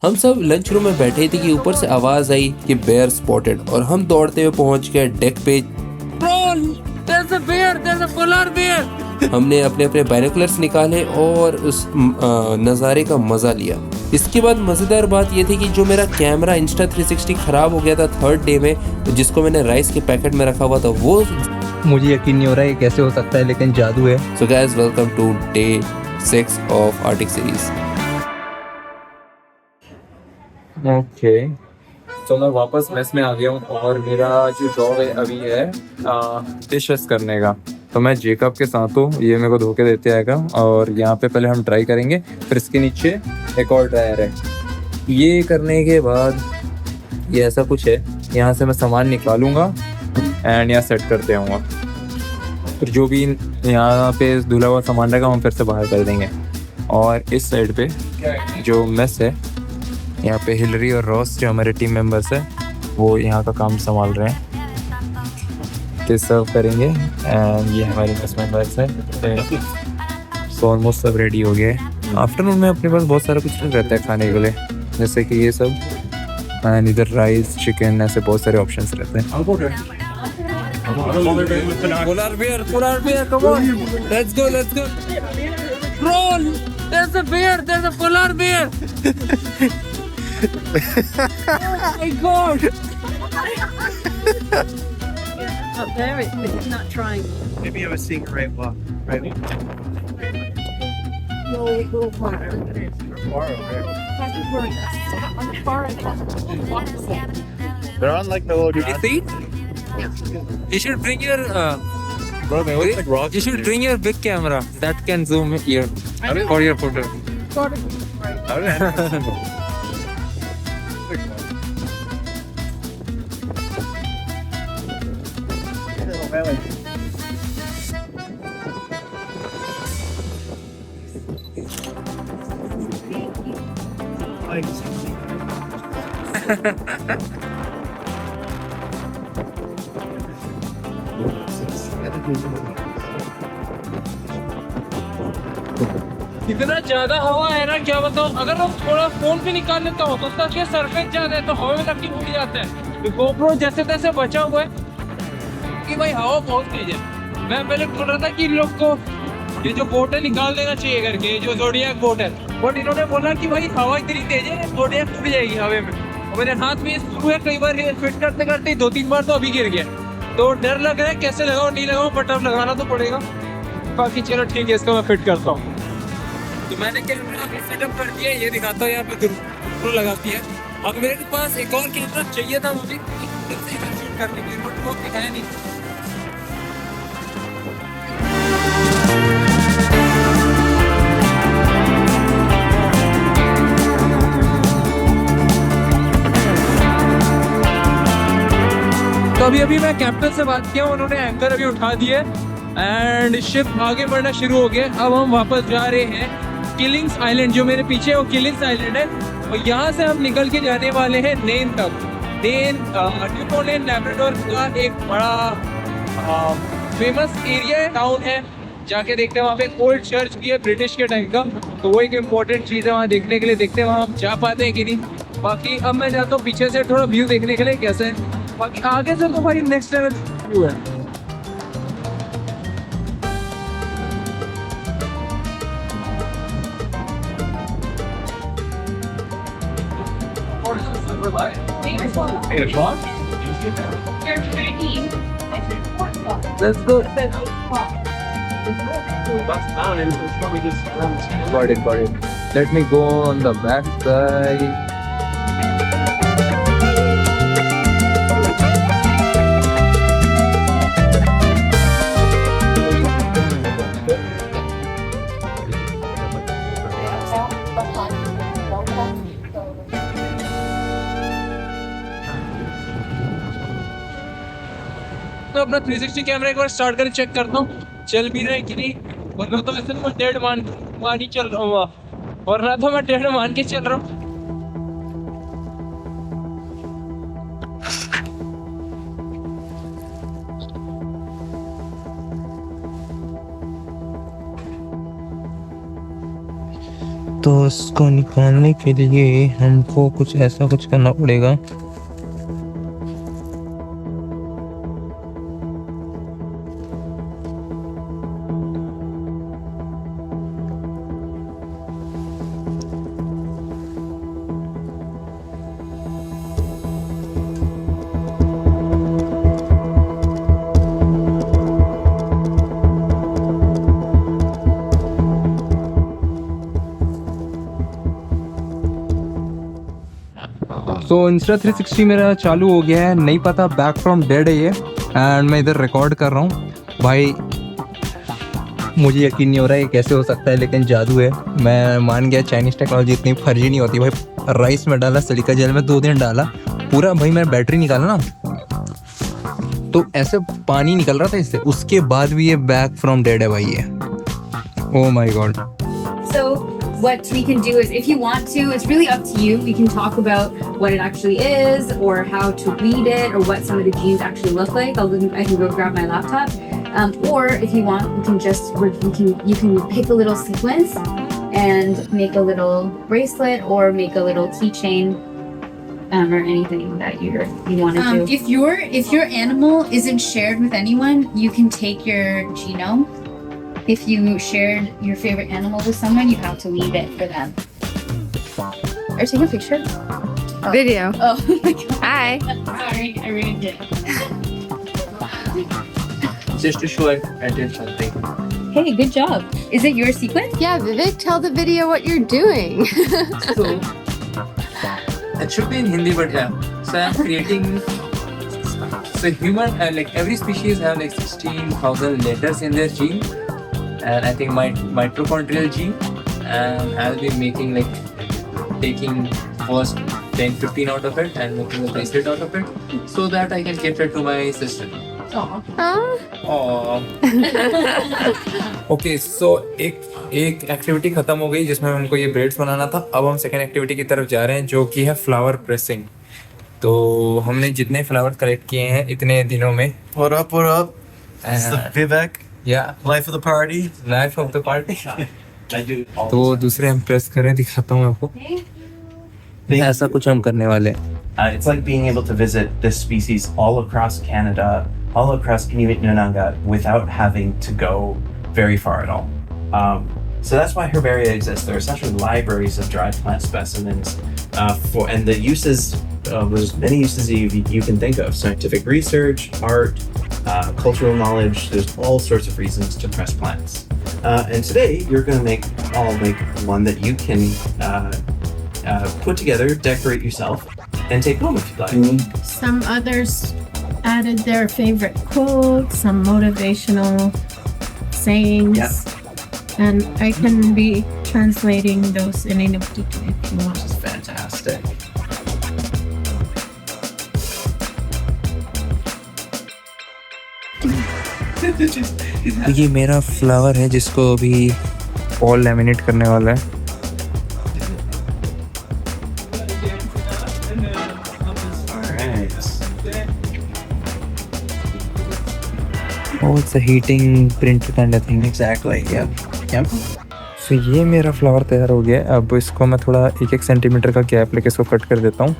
हम सब lunch room में बैठे थे कि ऊपर से आवाज आई कि बेयर स्पॉटेड और हम दौड़ते हुए पहुंच गए डेक पे। There's a bear! There's a polar bear! हमने अपने अपने बाइनोकुलर्स निकाले और उस नज़ारे का मजा लिया। इसके बाद मजेदार बात यह थी कि जो मेरा कैमरा Insta360 खराब हो गया था थर्ड डे में, जिसको मैंने राइस के पैकेट में रखा हुआ था, वो मुझे यकीन नहीं हो रहा है ये कैसे हो सकता है, लेकिन जादू है। So guys, welcome to day 6 of Arctic series. Okay, तो मैं वापस मेस में आ गया हूँ और मेरा जो जॉब है अभी है डिशेस करने का। तो मैं जेकब के साथ हूँ, ये मेरे को धोखे देते आएगा और यहाँ पे पहले हम ट्राई करेंगे, फिर इसके नीचे एक और ड्रायर है। ये करने के बाद ये ऐसा कुछ है, यहाँ से मैं सामान निकालूंगा एंड यहाँ सेट करते आऊँगा। फिर जो भी यहाँ पे धुला हुआ सामान रहेगा हम फिर से बाहर कर देंगे। और इस साइड पे जो मेस है, यहाँ पे हिलरी और रॉस जो हमारे टीम मेंबर्स हैं वो यहाँ का काम संभाल रहे हैं, तो सर्व करेंगे। एंड ये हमारे मेस मेंबर्स हैं। सो ऑलमोस्ट सब रेडी हो गए। आफ्टरनून में अपने पास बहुत सारा कुछ रहता है खाने के लिए, जैसे कि ये सब एंड इधर राइस, चिकन, ऐसे बहुत सारे ऑप्शंस रहते हैं। Polar bear, come on! Let's go! Roll! There's a bear! There's a polar bear! Oh my God! Up there, it's not trying. Maybe I was seeing the right walk. Right. No, a little farther. That's on the far end. They're on like the little. Did you see it? You should bring your Bro, they look like rocks. you should bring your big camera that can zoom here for your photo. इतना ज्यादा हवा है ना, क्या बताऊं। अगर हम थोड़ा फोन पे निकाल लेता हूँ तो उसका क्या सरफेस ज्यादा है तो हवा में लग के उड़ जाता है। तो गोप्रो जैसे तैसे बचा हुआ है कि भाई हवा बहुत तेज है। मैं पहले बोल रहा था कि इन लोग को ये जो बोट है निकाल देना चाहिए करके, जो जोडियाक बोट है, बट इन्होंने बोला कि भाई हवा इतनी तेज है जोडियाक टूट जाएगी हवा में। और मेरे हाथ में स्क्रू है, कई बार ये फिट करते करते 2-3 बार तो अभी गिर गया। तो डर लग रहा है कैसे लगाओ नहीं लगाओ, बट अब लगाना तो पड़ेगा। बाकी चलो ठीक है, इसको मैं फिट करता हूँ। तो मैंने कैमरा सेटअप कर दिया, ये दिखाता हूँ यहाँ पे GoPro लगाती है। अब मेरे पास एक और कैमरा चाहिए था मुझे शूट करने के लिए, बट वो दिखाया नहीं। तो अभी मैं कैप्टन से बात किया, उन्होंने एंकर अभी उठा दिए एंड शिप आगे बढ़ना शुरू हो गया। अब हम वापस जा रहे हैं किलिंग्स आइलैंड। जो मेरे पीछे है वो किलिंग्स आइलैंड है और यहाँ से हम निकल के जाने वाले हैं नेन तक। नेन न्यूपोर्ट लैब्राडोर का एक बड़ा फेमस एरिया है, टाउन है। जाके देखते हैं, वहाँ पे एक ओल्ड चर्च भी है ब्रिटिश के टाइम का, तो वो एक इम्पोर्टेंट चीज़ है वहाँ देखने के लिए। देखते हैं वहाँ हम जा पाते हैं कि नहीं। बाकी अब मैं जाता हूँ पीछे से थोड़ा व्यू देखने के लिए कैसे है। बाकी आगे से तो भाई नेक्स्ट लेवल व्यू है। Let's go. Got it. Let me go on the back side. तो अपना 360 कैमरा एक बार स्टार्ट करके चेक करता हूँ चल भी रहा है कि नहीं, वरना तो ऐसे मैं डेढ़ मान ही चल रहा हूँ, वरना तो मैं डेढ़ मान के चल रहा हूँ। तो इसको निकालने के लिए हमको कुछ ऐसा कुछ करना पड़ेगा। तो इंस्टा 360 मेरा चालू हो गया है, नहीं पता बैक फ्रॉम डेड है ये, एंड मैं इधर रिकॉर्ड कर रहा हूँ। भाई मुझे यकीन नहीं हो रहा है ये कैसे हो सकता है, लेकिन जादू है। मैं मान गया चाइनीज़ टेक्नोलॉजी इतनी फर्जी नहीं होती। भाई राइस में डाला, सिलिका जेल में 2 दिन डाला पूरा, भाई मैंने बैटरी निकाला ना तो ऐसे पानी निकल रहा था इससे, उसके बाद भी ये बैक फ्रॉम डेड है भाई ये। Oh my God. So what we can do is, if you want to, it's really up to you. We can talk about what it actually is, or how to read it, or what some of the genes actually look like. I can go grab my laptop, or if you want, we can just you can pick a little sequence and make a little bracelet or make a little keychain, or anything that you want to do. If your animal isn't shared with anyone, you can take your genome. If you shared your favorite animal with someone, you have to leave it for them. Or take a picture. Video. Oh my god. Hi. Sorry, I ruined it. Just to show I did something. Hey, good job. Is it your sequence? Yeah, Vivek, tell the video what you're doing. So it should be in Hindi, but yeah. So I'm creating. So human, like every species have like 16,000 letters in their gene, and I think my mitochondrial gene, and I'll be making like taking first 10-15 out of it and making a bracelet out of it, so that I can give it to my sister. Okay so एक activity खत्म हो गई जिसमें हमको ये breads बनाना था। अब हम सेकेंड एक्टिविटी की तरफ जा रहे हैं जो कि है फ्लावर प्रेसिंग। तो हमने जितने फ्लावर कलेक्ट किए हैं इतने दिनों में, What up? It's the Vivek, या life of the party. Life of the party. I do all तो दूसरे हम प्रेस करें, दिखाता हूँ आपको। ऐसा कुछ हम करने वाले हैं। It's like being able to visit this species all across Canada, all across Inuit Nunanga, without having to go very far at all. So that's why herbaria exists. There are essentially libraries of dried plant specimens, and the uses. There's many uses you can think of: scientific research, art, cultural knowledge. There's all sorts of reasons to press plants. And today you're going to make one that you can put together, decorate yourself, and take home if you'd like. Some others added their favorite quotes, some motivational sayings. Yeah. And I can be translating those in Inuktitut if you want. It's fantastic. ये मेरा flower है जिसको अभी Paul laminate करने वाला है। Oh, it's a heating printer kind of thing. Exactly. Yep. तो ये मेरा फ्लावर तैयार हो गया है। अब इसको मैं थोड़ा 1-1 सेंटीमीटर का गैप लेके इसको कट कर देता हूँ।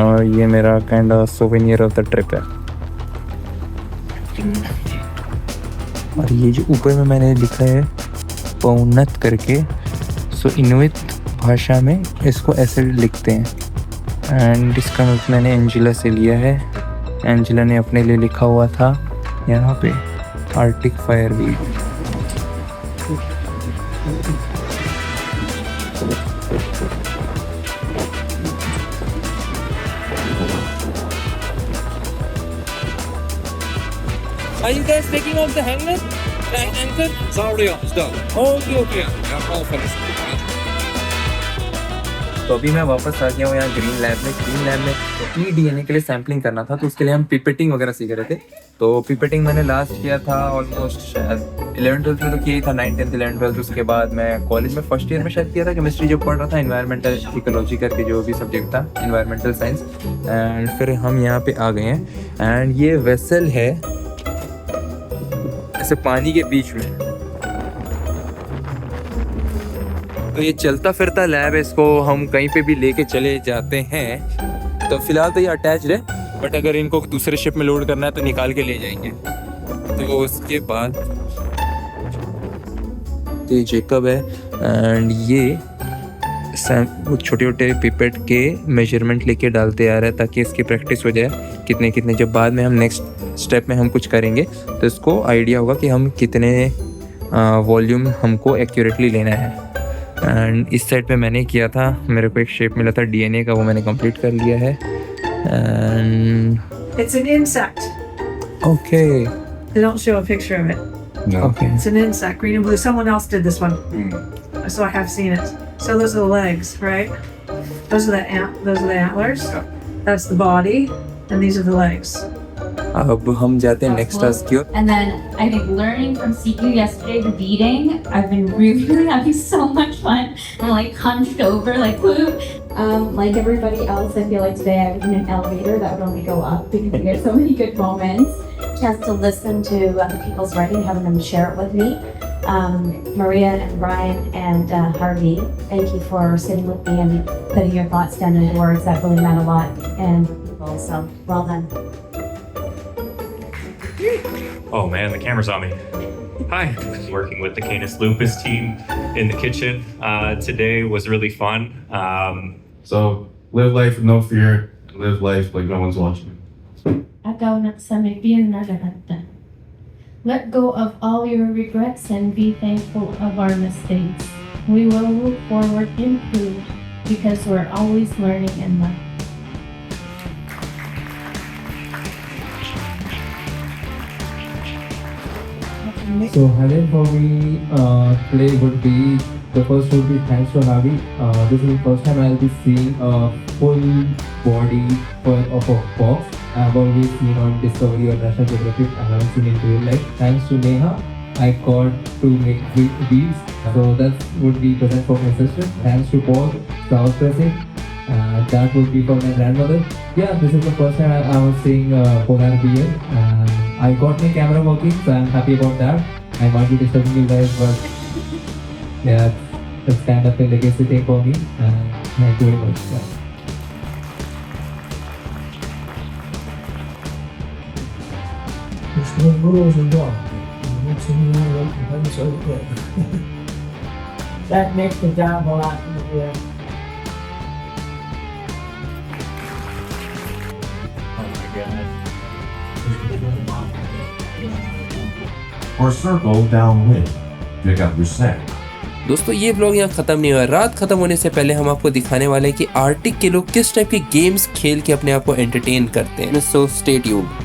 और ये मेरा kind of souvenir of the trip है। और ये जो ऊपर में मैंने लिखा है पौनत करके, सो इनुइट भाषा में इसको ऐसे लिखते हैं। एंड इसका मतलब मैंने एंजिला से लिया है। एंजिला ने अपने लिए लिखा हुआ था यहाँ पे Arctic fireweed. Are you guys taking off the hanger? Anchor? It's already on. It's done. Okay. I'm all finished. तो अभी मैं वापस आ गया हूँ यहाँ ग्रीन लैब में। ग्रीन लैब में अपनी डीएनए के लिए सैम्पलिंग करना था, तो उसके लिए हम पिपेटिंग वगैरह सीख रहे थे। तो पिपेटिंग मैंने लास्ट किया था ऑलमोस्ट शायद 11th-12th में तो किया ही था, 9th 10th 11th 12th। उसके बाद मैं कॉलेज में फर्स्ट ईयर में शायद किया था, केमिस्ट्री जो पढ़ रहा था, इन्वायरमेंटल इकोलॉजी करके जो भी सब्जेक्ट था, इन्वायरमेंटल साइंस। एंड फिर हम यहाँ पे आ गए हैं एंड ये वेसल है ऐसे पानी के बीच में। तो तो ये चलता फिरता लैब है, इसको हम कहीं पे भी लेके चले जाते हैं। तो फिलहाल तो ये अटैच्ड है, बट अगर इनको दूसरे शिप में लोड करना है तो निकाल के ले जाएंगे। तो उसके बाद तो ये जेकब है एंड ये छोटे छोटे पिपेट के मेजरमेंट लेके डालते आ रहा है ताकि इसकी प्रैक्टिस हो जाए कितने कितने, जब बाद में हम नेक्स्ट स्टेप में हम कुछ करेंगे तो इसको आइडिया होगा कि हम कितने वॉल्यूम हमको एक्यूरेटली लेना है। एंड इस साइड पे मैंने किया था, मेरे को एक शेप मिला था डीएनए का, वो मैंने कंप्लीट कर लिया है। And It's an insect. Okay They don't show a picture of it. Okay It's an insect, green and blue. Someone else did this one, so I have seen it. So those are the legs, right? Those are the antlers. That's the body, and these are the legs. अब हम जाते हैं next task की ओर। And then I think learning from CQ yesterday, the beating, I've been really having so much fun. I'm like hunched over, like woo. Like everybody else, I feel like today I was in an elevator that would only go up because we had so many good moments. Chance to listen to other people's writing, having them share it with me. Maria and Brian and Harvey, thank you for sitting with me and putting your thoughts down into words. That really meant a lot. And so, well done. Oh man, the camera's on me. Hi, working with the Canis Lupus team in the kitchen. Today was really fun. So live life with no fear. Live life like no one's watching. Agaw nagsamibir na lahat. Let go of all your regrets and be thankful of our mistakes. We will move forward improved because we're always learning and learning. So highlight for me today would be, the first would be thanks to Harvey. This is the first time I'll be seeing a full body of a fox. I've always seen on Discovery or National Geographic. I haven't seen it in real life. Thanks to Neha, I got to make beads. So that would be present for my sister. Thanks to Paul, crowd pressing. That would be for my grandmother. Yeah, this is the first time I was seeing polar bear. I got my camera working, so I'm happy about that. I might be disturbing you guys, but yeah, it's kind of a legacy thing for me. Thank you very much. Yeah. That makes the job a lot easier. Or circle downwind. Pick up your scent. दोस्तों ये vlog यहाँ खत्म नहीं हुआ। रात खत्म होने से पहले हम आपको दिखाने वाले हैं कि आर्टिक के लोग किस टाइप के गेम्स खेल के अपने आप को एंटरटेन करते हैं। So stay tuned.